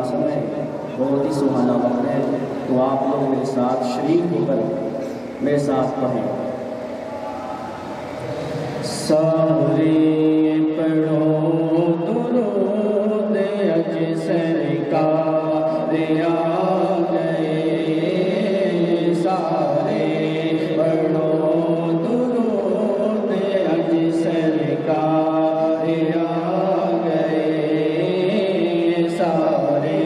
موسم ہے، بہت ہی سہانا وقت ہے، تو آپ لوگ میرے ساتھ شریک ہو کر میرے ساتھ پڑھیں۔ سارے پڑھو درود اج سرکار آ گئے، سارے پڑھو درود اج سرکار آ گئے، سارے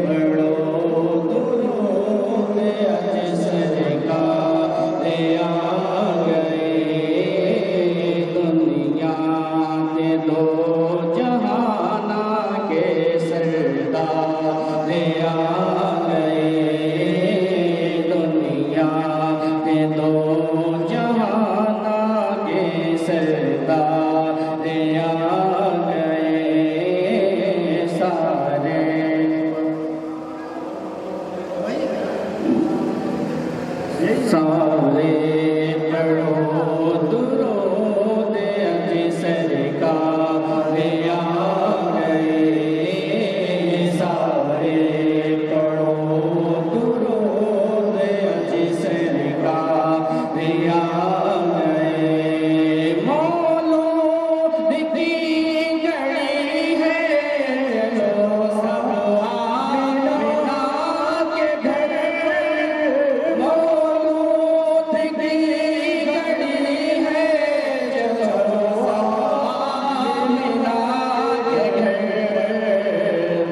پڑھو درود اج سرکار آ گئے، دنیا کے دو جہانہ کے سردار آ گئے، دنیا کے دو جہانہ کے سردار آ گئے، سارے پڑھو درود اج سرکار آ گئے، سارے پڑھو درود اج سرکار آ گئے، مولود کی گھڑی ہے جو سب آمنہ کے گھر، مولود کی گھڑی ہے جو آمنہ کے گھر،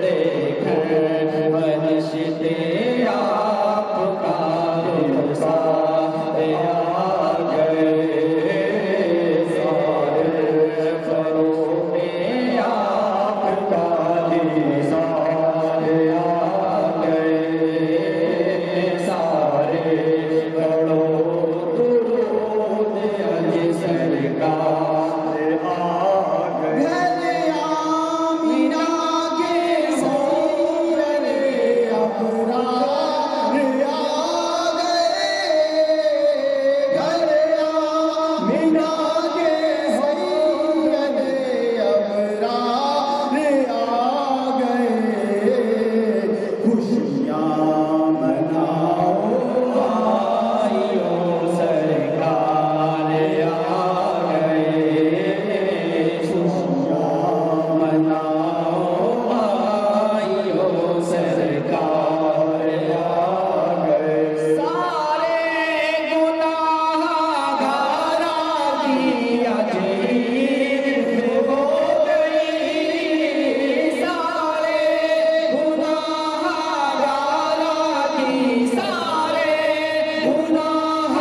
دیکھ بہشت آپ کا رخسار آ گئے، سارے فروغ آپ کا نثار آ گئے، سارے پڑھو درود اج سرکار آ گئے، آمینہ کے سورج ابرار آ گئے، گھر آمینہ کے سورج ابرار آ گئے، خوشیاں مناؤ بھائیو سرکار آ گئے، خوشیاں مناؤ بھائیو سرکار آ گئے، سارے گناہ گاراں کی اج عید ہو گئی، سارے گناہ گاراں کی، سارے گناہ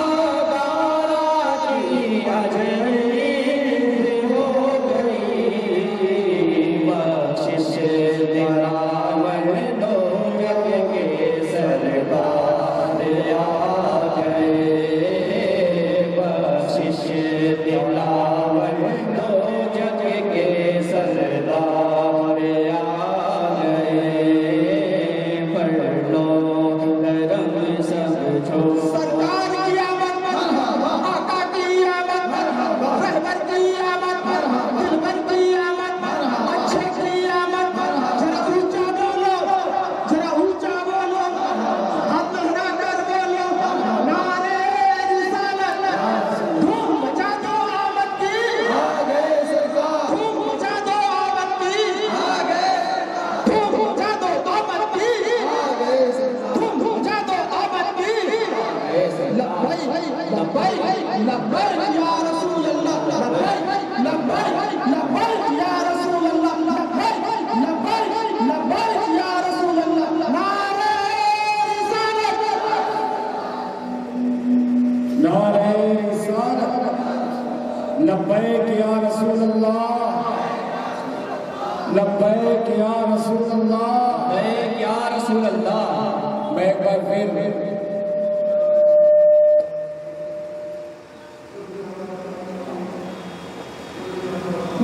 گاراں کی اج عید ہو گئی، بخشش دلاور دو جگ کے سرکار آ گئے، بخشش دلاور دو جگ کے سردار آ گئے، پڑھ لو کرم سب چھوڑ، سرکار کی آمد مرحبا، آقا کی آمد مرحبا، رہبر کی آمد مرحبا، دلبر کی آمد مرحبا، اچھے کی آمد مرحبا، ذرا اونچا بولو، ذرا اونچا بولو، ہاتھ لہرا کر بولو، نعرے رسالت، دھوم مچا دو آمد کی، دھوم مچا دو آمد کی، دھوم مچا دو آمد کی، دھوم مچا دو آمد کی، لبیک لبیک لبیک یا رسول اللہ، لبیک لبیک لبیک یا رسول اللہ، لبیک لبیک لبیک یا رسول اللہ، نعرے رسالت، نعرہ رسالت، لبیک یا رسول اللہ، لبیک یا رسول اللہ، لبیک یا رسول اللہ، میں ایک بار پھر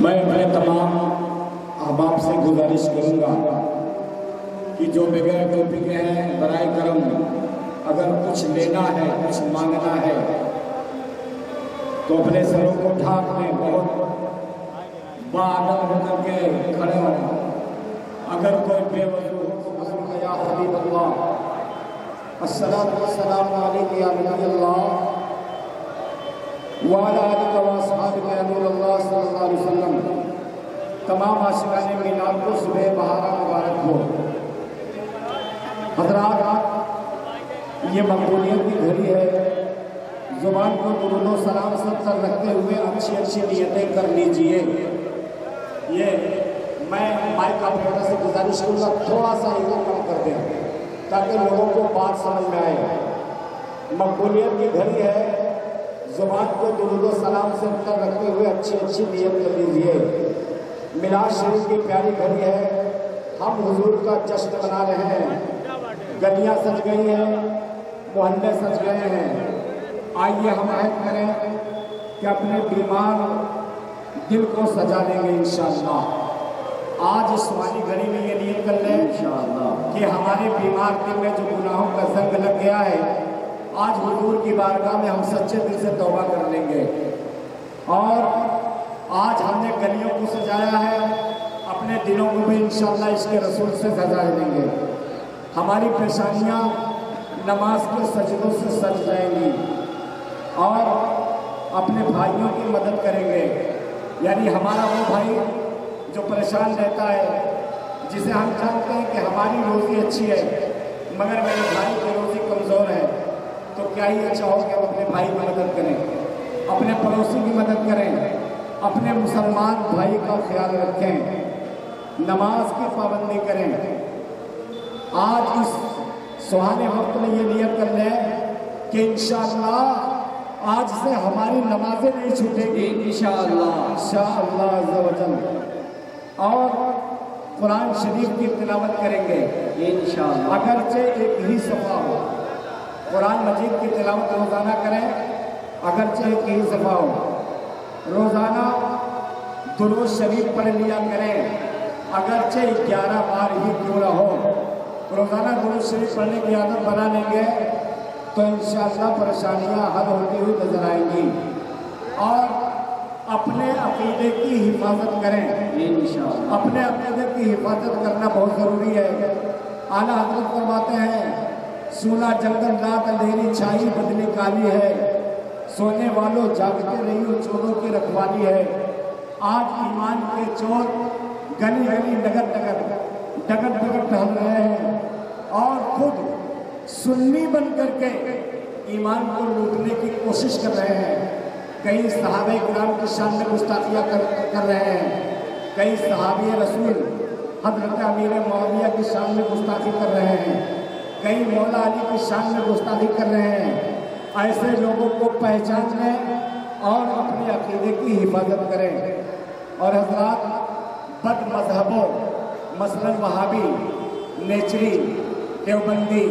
میں اپنے تمام احباب سے گزارش کروں گا کہ جو بغیر ٹوپی کے ہیں برائے کرم اگر کچھ لینا ہے، کچھ مانگنا ہے تو اپنے سروں کو ڈھانپ لیں، بہت باادب ہو کر کے کھڑے ہوں۔ اگر کوئی بے وضو अस्सलातु वस्सलामु अलैका या नबी अल्लाह व अला आलिका व अस्हाबिका या नूर अल्लाह सल्लल्लाहु अलैहि वसल्लम। तमाम आशिकाने मीलाद को सुबह बहारा मुबारक हो। हज़रात, ये मकबूलियत की घड़ी है। ज़ुबान को दुरूद व सलाम सब पर रखते हुए अच्छी अच्छी नियतें कर लीजिए। ये मैं माइक ऑपरेटर से गुजारिश करूँगा थोड़ा सा इधर कम कर दें ताकि लोगों को बात समझ में आए। मकबूलियत की घड़ी है। ज़ुबान को दुरूद व सलाम से पर रखते हुए अच्छी अच्छी नियत कर लीजिए। मिलाद शरीफ की प्यारी घड़ी है। हम हुजूर का जश्न मना रहे हैं। गलियाँ सज गई हैं, मोहल्ले सज गए हैं। आइए हम अहद करें कि अपने बीमार दिल को सजा लेंगे इंशाअल्लाह। आज इस वाली घड़ी में ये नियत कर लें इंशाअल्लाह कि हमारे बीमार दिल में जो गुनाहों का जंग लग गया है, आज हुजूर की बारगाह में हम सच्चे दिल से तौबा कर लेंगे। और आज हमने गलियों को सजाया है, अपने दिलों को भी इंशाअल्लाह इसके रसूल से सजा लेंगे। हमारी परेशानियाँ नमाज के सजदों से सज जाएंगी और अपने भाइयों की मदद करेंगे। यानी हमारा वो भाई जो परेशान रहता है, जिसे हम जानते हैं कि हमारी रोज़ी अच्छी है मगर मेरे भाई की रोज़ी कमज़ोर है, तो क्या ही अच्छा हो कि हम अपने भाई की मदद करें, अपने पड़ोसी की मदद करें, अपने मुसलमान भाई का ख्याल रखें, नमाज की पाबंदी करें। आज इस सुहाने वक्त में ये नियत कर लें कि इंशाअल्लाह आज से हमारी नमाजें नहीं छूटेगी इंशाअल्लाह अज़्ज़ा व जल। और कुरान शरीफ की तिलावत करेंगे इंशाअल्लाह। अगरचे एक ही सफ़ा हो, कुरान मजीद की तिलावत रोज़ाना करें, अगरचे एक ही सफ़ा हो। रोज़ाना दुरूद शरीफ पढ़ लिया करें, अगरचे 11 बार ही क्यों ना हो। रोज़ाना दुरूद शरीफ पढ़ने की आदत बना लेंगे तो इंशाअल्लाह परेशानियाँ हल होती हुई नजर आएंगी। और अपने अक़ीदे की हिफाजत करें इंशाअल्लाह। अपने अक़ीदे की हिफाजत करना बहुत ज़रूरी है। आला हज़रत फरमाते हैं, सोना जंगल रात अंधेरी छाई बदली काली है, सोने वालों जागते रहियो चोरों की रखवाली है। आज ईमान के चोर गली गली डगर टहल रहे हैं और खुद सुन्नी बन करके ईमान को लूटने की कोशिश कर रहे हैं। कई सहाबे किराम की शान में गुस्ताखियाँ कर रहे हैं, कई सहाबी रसूल हज़रत अमीर मुआविया की शान में गुस्ताखी कर रहे हैं, कई मौला अली की शान में गुस्ताखी कर रहे हैं। ऐसे लोगों को पहचान लें और अपने अक़ीदे की हिफाजत करें। और हज़रात, बद मज़हबों मसलन वहाबी, नेचरी, देवबंदी,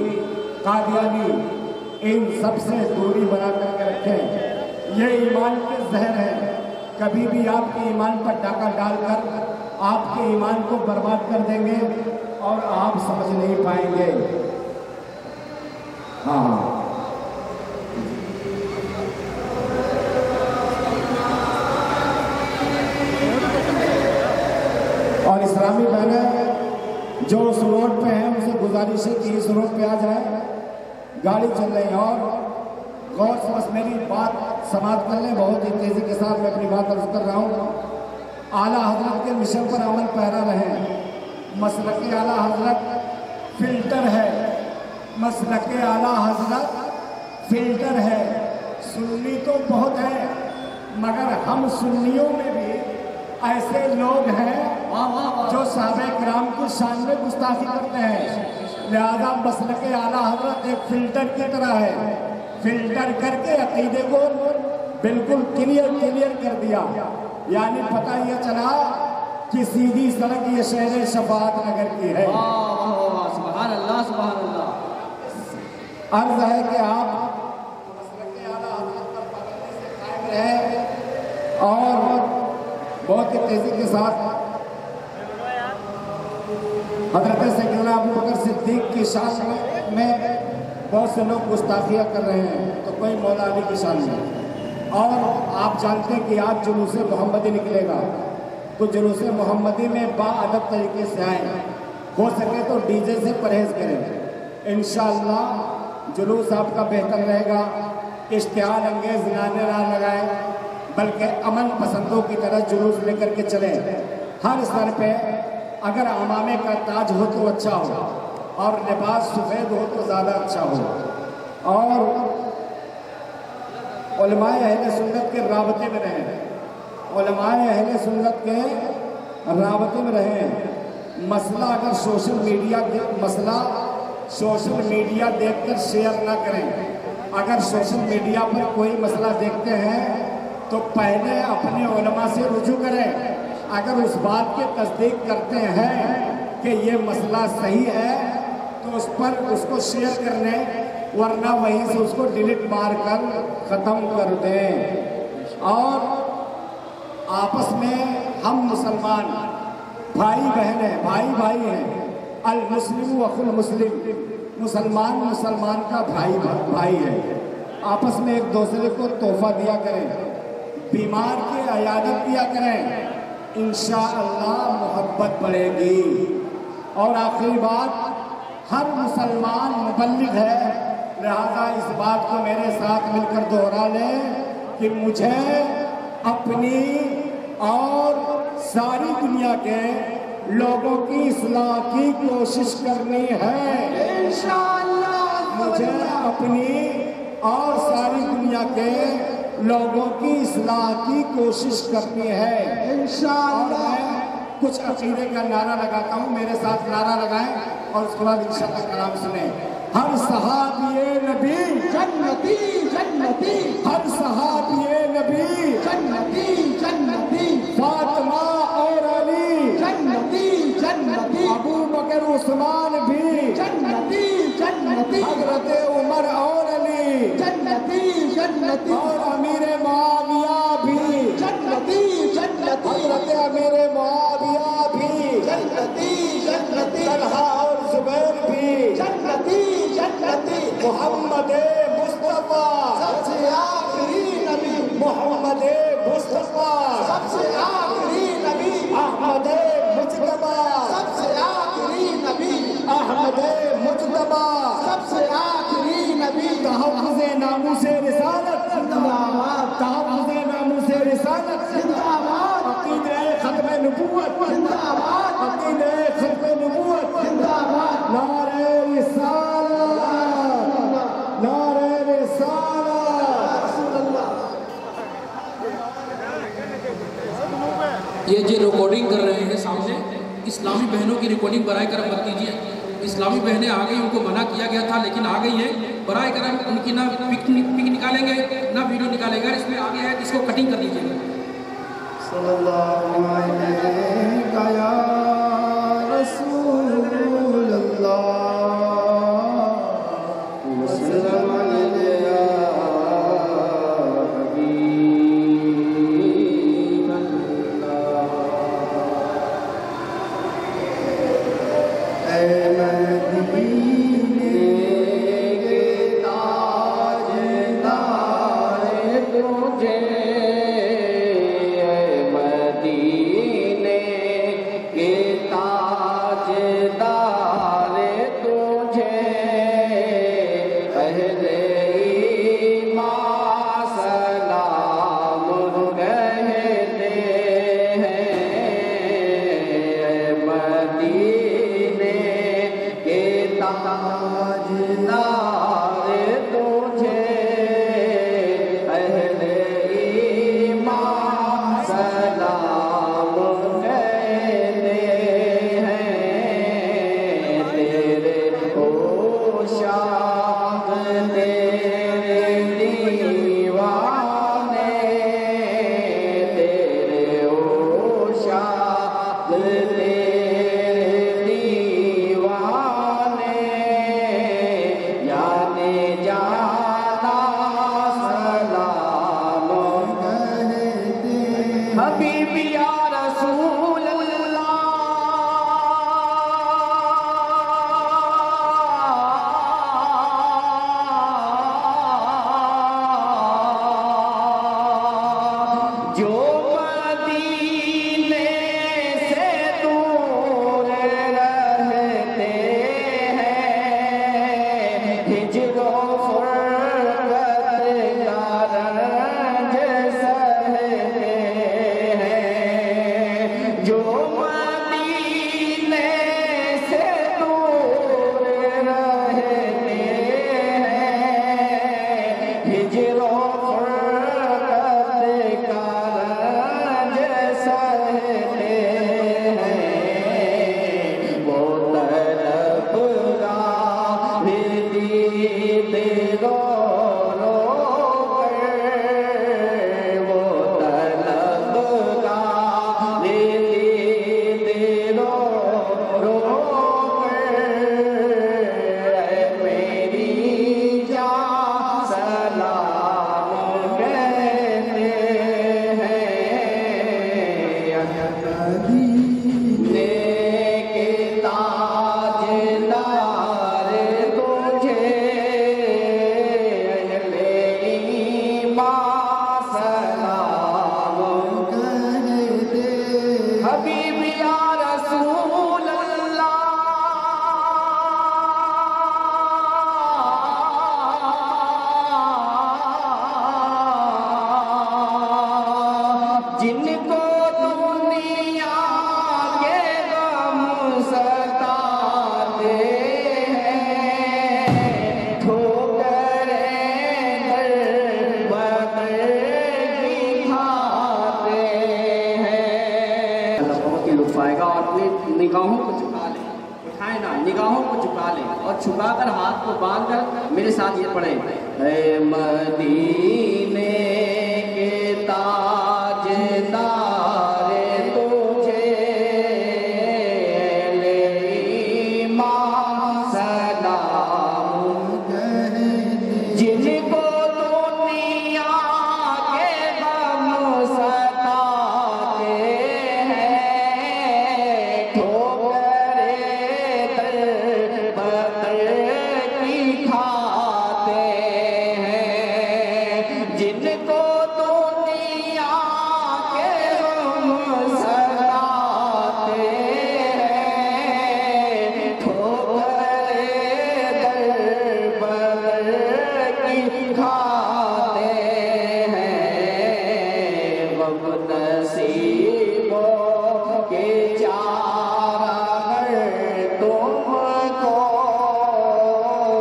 कादियानी, इन सब से दूरी बना करके रखें। ये ईमान के जहर है, कभी भी आपके ईमान पर डाका डालकर आपके ईमान को बर्बाद कर देंगे और आप समझ नहीं पाएंगे। हाँ, और इस्लामी बहनें जो उस रोड पे हैं उनसे गुजारिश है कि इस रोड पे आ जाए, गाड़ी चल रही है। और गौर से बस मेरी बात समाप्त कर लें, बहुत ही तेज़ी के साथ मैं अपनी बात अर्ज कर रहा हूँ। आला हज़रत के मिशन पर अमल पैरा रहें। मसलक आला हज़रत फिल्टर है, मसलक आला हज़रत फिल्टर है। सुन्नी तो बहुत है मगर हम सुन्नियों में भी ऐसे लोग हैं जो साहबे किराम की शान में गुस्ताखी करते हैं। लिहाजा मसलक आला हज़रत एक फिल्टर की तरह है, फिल्टर करके अक़ीदे को बिल्कुल क्लियर कर दिया। यानी पता यह चला कि सीधी सड़क ये शहर शफाअत नगर की है। सुभान अल्लाह सुभान अल्लाह। अर्ज़ है कि आप मसलक आला हज़रत पर पाबंदी से कायम रहे और बहुत ही तेज़ी के साथ हज़रत सैयदना अबू बकर सिद्दीक़ की शान में बहुत से लोग गुस्ताखियाँ कर रहे हैं, तो कोई मौला अली की शान में। और आप जानते हैं कि आज जुलूस मोहम्मदी निकलेगा, तो जुलूस मोहम्मदी में बाअदब तरीके से आए, हो सके तो डीजे से परहेज़ करें। इंशाअल्लाह जुलूस आपका बेहतर रहेगा, इश्तिहार अंगेज नारे ना लगाएं, बल्कि अमन पसंदों की तरह जुलूस लेकर के चलें। हर सर पे अगर अमामे का ताज हो तो अच्छा हो, और लिबास सफ़ेद हो तो ज़्यादा अच्छा हो, और उलमाए अहले सुन्नत के राबते में रहें, उलमाए अहले सुन्नत के राबते में रहें। मसला अगर सोशल मीडिया देखकर शेयर ना करें। अगर सोशल मीडिया पर कोई मसला देखते हैं तो पहले अपने उलमा से रुजू करें। अगर उस बात की तस्दीक करते हैं कि ये मसला सही है तो उस पर उसको शेयर करने, वरना वहीं से उसको डिलीट मार कर ख़त्म कर दें। और आपस में हम मुसलमान भाई बहन हैं, भाई हैं। अल मुस्लिम अखुल मुस्लिम, मुसलमान का भाई है। आपस में एक दूसरे को तोहफा दिया करें, बीमार की इयादत किया करें, इंशाअल्लाह मोहब्बत बढ़ेगी। और आखिरी बात, हर मुसलमान मुबल्लिग है, लिहाजा इस बात को मेरे साथ मिलकर दोहरा लें कि मुझे अपनी और सारी दुनिया के लोगों की इस्लाह की कोशिश करनी है इंशाअल्लाह। मुझे अपनी और सारी दुनिया के लोगों की इस्लाह की कोशिश करनी है इंशाअल्लाह। कुछ अकीदे का नारा लगाता हूँ, मेरे साथ नारा लगाएं और उसके बाद इंशाअल्लाह कलाम सुने। हर सहाबिये नबी जन्नती जन्नती, हर सहाबिये नबी जन्नती जन्नती, फातिमा और अली जन्नती जन्नती, अबू बकर उस्मान भी जन्नती जन्नती, हजरत उमर और अली जन्नती जन्नती, और अमीर मुआविया भी जन्नती जन्नती, हजरत अमीर मुआविया भी जन्नती जन्नती, तलहा और जुबैर भी जन्नती जन्नती, मोहम्मद मुस्तफा सबसे आखिरी नबी, मोहम्मद मुस्तफा सबसे आखिरी नबी, अहमद मुज्तबा सबसे आखिरी नबी, अहमद मुज्तबा सबसे आखिरी नबी, तहफ़्फ़ुज़े नामूसे रिसालत जिंदाबाद, तहफ़्फ़ुज़े नामूसे रिसालत जिंदाबाद, अक़ीदे ख़त्मे नबूवत जिंदाबाद, अक़ीदे ख़त्मे नबूवत जिंदाबाद, नारे रिसालत, नारे रिसालत। ये जो रिकॉर्डिंग कर रहे हैं सामने, इस्लामी बहनों की रिकॉर्डिंग बराए करम मत कीजिए। इस्लामी बहनें आ गई, उनको मना किया गया था लेकिन आ गई हैं। बराए करम उनकी ना पिक निकालेंगे ना वीडियो निकालेंगे, इसमें आगे है, इसको कटिंग कर दीजिएगा। सल्लल्लाहु अलैहि या रसूल अल्लाह, वसल्लम अलैहि या हबीब अल्लाह। ऐ मदीने के ताजदार तुझे, آئے گا اور اپنی نگاہوں کو جھکا لیں، اٹھائیں نا، نگاہوں کو جھکا لیں اور چھپا کر ہاتھ کو باندھ کر میرے ساتھ یہ پڑھیں، اے مدینے کے تاجدار تجھے لے ایمان سلام، جن کو دنیا کے غم ستاتے ہیں، ٹھوکریں در بدر کی کھاتے ہیں، جن کو دنیا کے غم ستاتے ہیں، ٹھوکریں در بدر کی کھاتے ہیں، غم نصیبوں کے چار تم کو،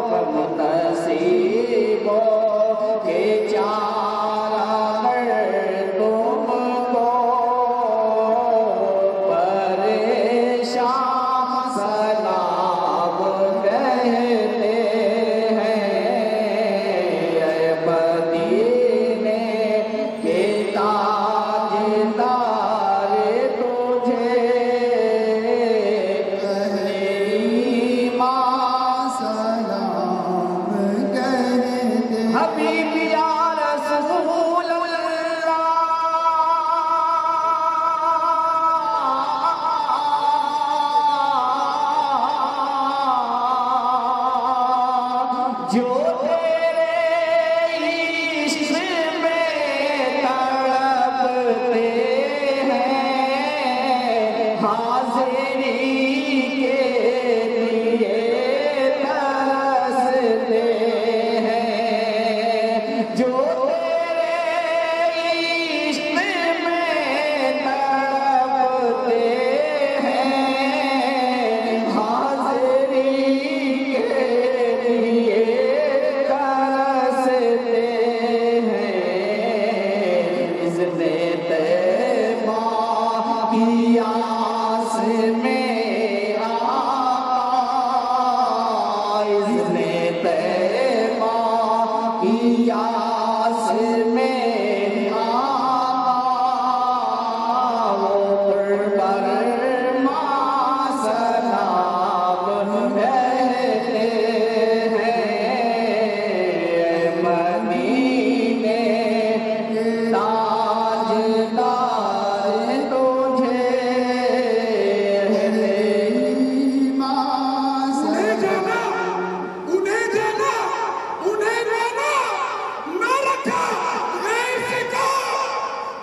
غم نصیبوں کے چار تم کو، پریشان سلام کہتے ہیں، اے مدینے کے تاجدار تجھے ایمان سلام کہتے ہیں، حبیب یا رسول اللہ، جو تیرے عشق میں تڑپتے ہیں، حاضری کے لیے ترستے ہیں، جو تیرے عشق میں تڑپتے ہیں، حاضری کے لیے ترستے ہیں، اذن طیبہ کی آس میں آقا، اذن طیبہ کی آس میں آقا، وہ پر ماں سلام کہتے ہیں، مدینے تاجدار تجھے ایمان سلام، انہیں جانا انہیں مانا نہ رکھا غیر کا،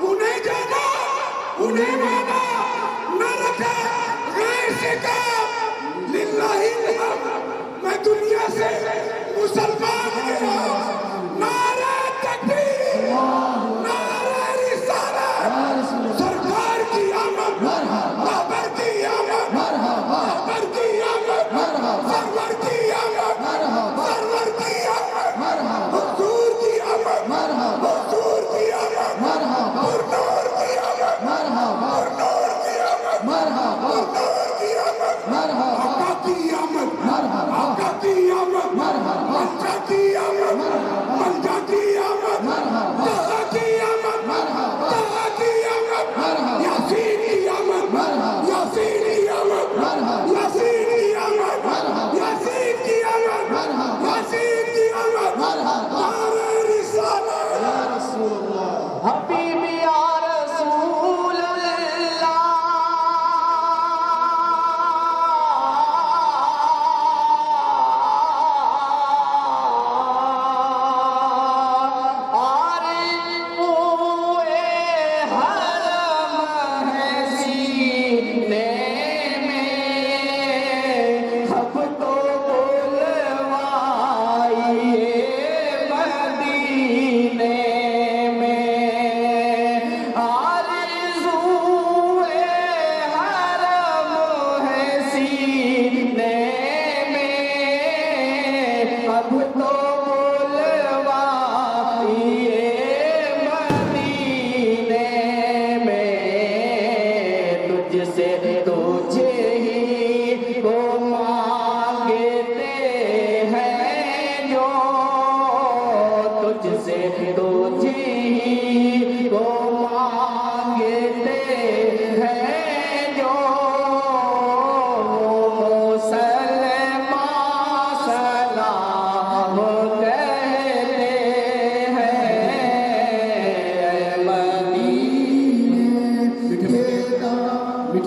انہیں جانا انہیں مانا نہ رکھا غیر کا، للہ الحمد میں دنیا سے مسلمان گیا، نعرہ تکبیر، نعرہ رسالت، سرکار کی آمد، بابر کی آمد، بابر کی آمد، سرور کی آمد، سرور کی آمد، حضور کی آمد، حضور کی آمد، اور نور کی آمد، اور نور کی آمد، اور نور کی آمد، آقا کی آمد، آقا کی آمد، آقا کی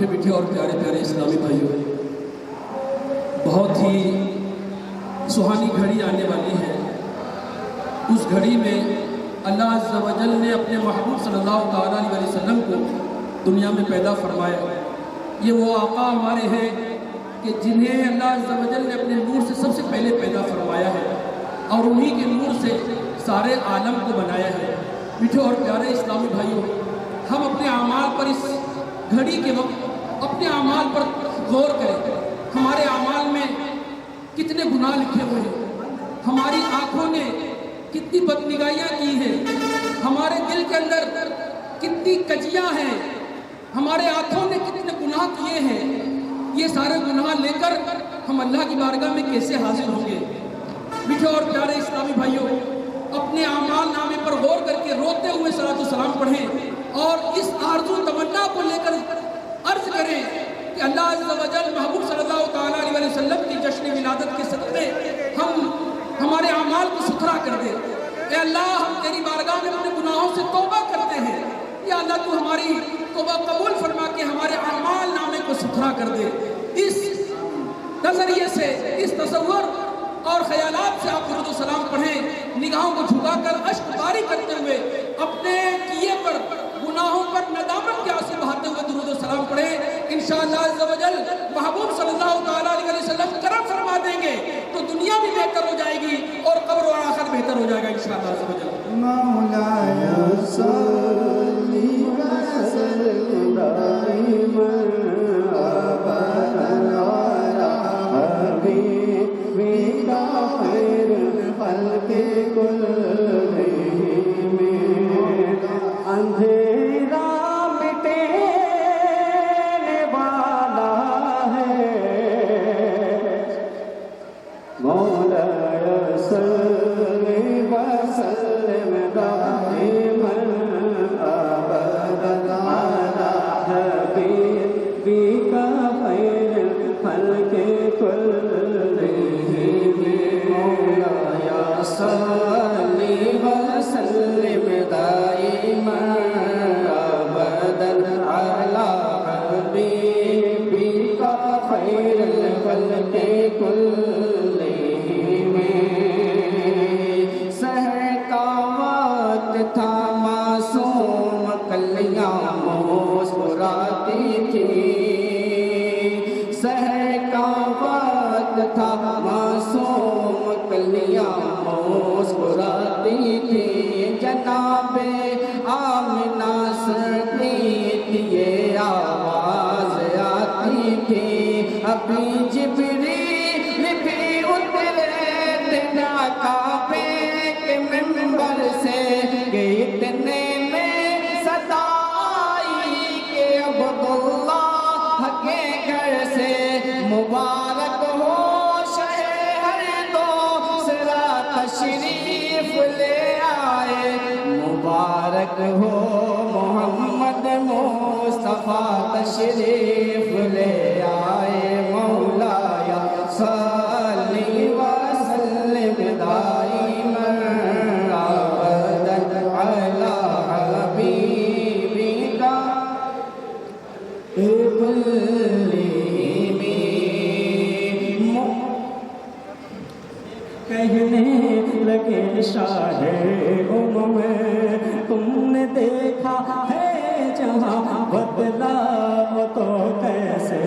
میٹھے میٹھے اور پیارے پیارے اسلامی بھائیوں، بہت ہی سہانی گھڑی آنے والی ہے۔ اس گھڑی میں اللہ عز و جل نے اپنے محبوب صلی اللہ تعالیٰ علیہ وسلم کو دنیا میں پیدا فرمایا۔ یہ وہ آقا ہمارے ہیں کہ جنہیں اللہ عز و جل نے اپنے نور سے سب سے پہلے پیدا فرمایا ہے اور انہی کے نور سے سارے عالم کو بنایا ہے۔ میٹھے اور پیارے اسلامی بھائیوں، ہم اپنے اعمال پر اس گھڑی کے وقت اپنے اعمال پر غور کریں۔ ہمارے اعمال میں کتنے گناہ لکھے ہوئے ہیں، ہماری آنکھوں نے کتنی بدنگاہیاں کی ہیں، ہمارے دل کے اندر کتنی کجیاں ہیں، ہمارے ہاتھوں نے کتنے گناہ کیے ہیں۔ یہ سارے گناہ لے کر ہم اللہ کی بارگاہ میں کیسے حاضر ہوں گے؟ میٹھے اور پیارے اسلامی بھائیوں، اپنے اعمال نامے پر غور کر کے روتے ہوئے صلاۃ والسلام پڑھیں اور اس آرزو تمنا کو لے کر عرض کریں کہ اللہ عز و جل محبوب صلی اللہ تعالیٰ علیہ وسلم کی جشن ولادت کے صدقے ہم ہمارے اعمال کو ستھرا کر دے۔ اے اللہ، ہم تیری بارگاہ میں اپنے گناہوں سے توبہ کرتے ہیں، یا اللہ تو ہماری توبہ قبول فرما کے ہمارے اعمال نامے کو ستھرا کر دے۔ اس نظریے سے، اس تصور اور خیالات سے آپ درود و سلام پڑھیں، نگاہوں کو جھکا کر اشک باری کرتے ہوئے اپنے کیے پر گناہوں پر ندامت کے آنسو بہاتے ہوئے درود و سلام پڑھیں۔ انشاءاللہ عز و جل محبوب صلی اللہ تعالیٰ علیہ وسلم کرم فرما دیں گے تو دنیا بھی بہتر ہو جائے گی اور قبر و آخر بہتر ہو جائے گا انشاءاللہ عز و جل۔ مولایا صلی وسلم دائما ابدا علی حبیبک خیر الخلق کلہم۔ اندھیرا مٹنے والا ہے، مولایا صلی وسلم دائما ابدا علی حبیبک خیر الخلق کلہم۔ مولایا صلی وسلم دائما ابدا علی حبیبک خیر الخلق کلہم۔ سحر کا وقت تھا، معصوم کلیاں مسکراتی تھی۔ سحر کا وقت تھا، معصوم کلیاں مسکراتی تھی۔ جناب آمنہ سردی تھی، یہ آواز آتی تھی۔ ابھی جبریل بھی اترے تھے کعبے کے منبر سے، کہ اتنے میں صدا آئی کہ عبداللہ کے گھر سے مبارک ہو شہر دوسرا تشریف لے آئے۔ مبارک ہو محمد مصطفیٰ تشریف لے آئے۔ مولایا صلی وسلم دائما ابدا علی حبیبک کہنے لگے شاہ میں تم نے دیکھا ہے جہاں بدلا تو کیسے